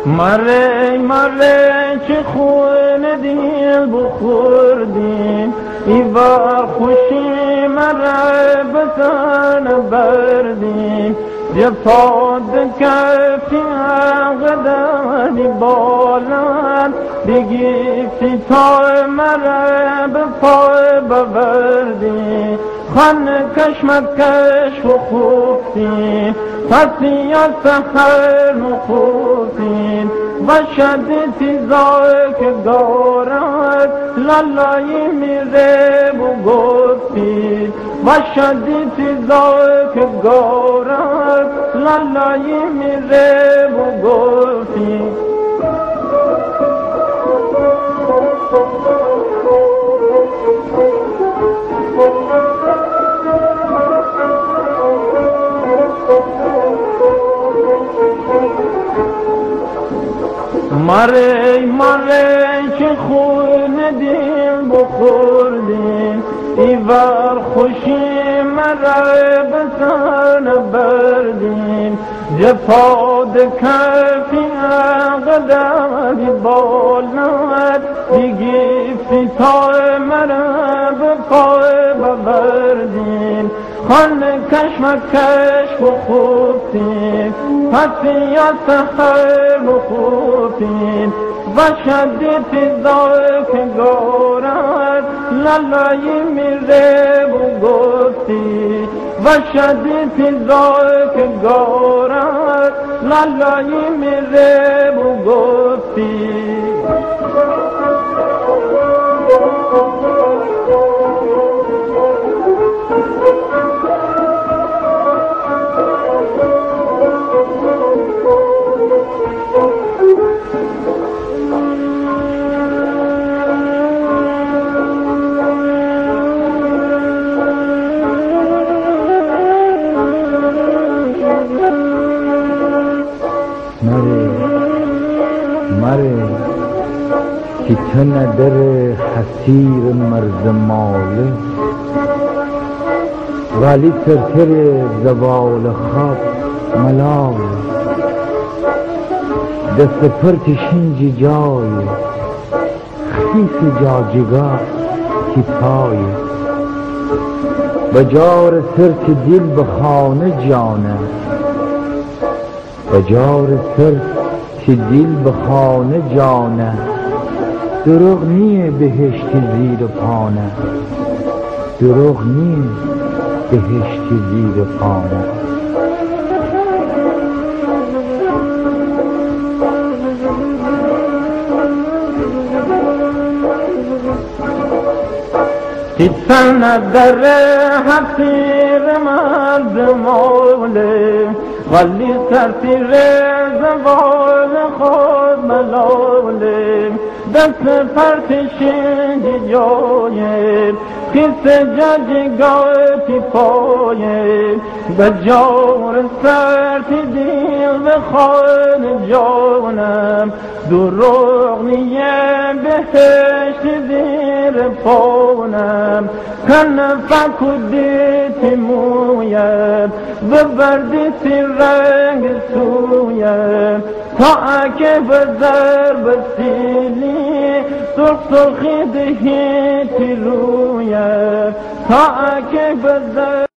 مره چه خون دل بخوردیم ایوار خوشی مره بسن بردیم جفاد کفی قدردی بالان دیگی فتای مره بپای ببردیم خان کشمت کش و خوفتیم پسی یا سخر مخوفتیم و شدیتی زای که گارد لالایی میره و گفتیم و شدیتی زای که گارد لالایی میره و گفتیم مره چه خون دل بخوردیم ایوار خوشی مره بسن بردیم جفاد کفی قدردی بالد دیگی فتای مره بپای ببردیم خان کشمکش بخوفتیم پسی یا سخر بخوفتیم و شدیتی زای که گارد لالایی میره و گفتی و شدیتی زای که گارد لالایی میره و گفتی مره که تو ندر حسیر مرز ماله ولی ترتر زوال خواب ملال دست پرت شنج جای خیس جاجگاه کی پای بجار سرت دل به خانه جانه بجار سرت که دل به خانه جانه دروغ نیه بهشت زیر پانه دروغ نیه بهشت زیر پانه تیتن در حسیر مرد موله ولی سرتیر زوال خود ملاله دست پرتشنج جایه خیس ججگاه پیپایه بجار سرتی دل بخواد جانم دروغ نیه بهشت زیر پانم کن فکودی مویم ببردی رنگ سویم تا اگه بزر بسیلی سرخی دهی رویم تا اگه بزر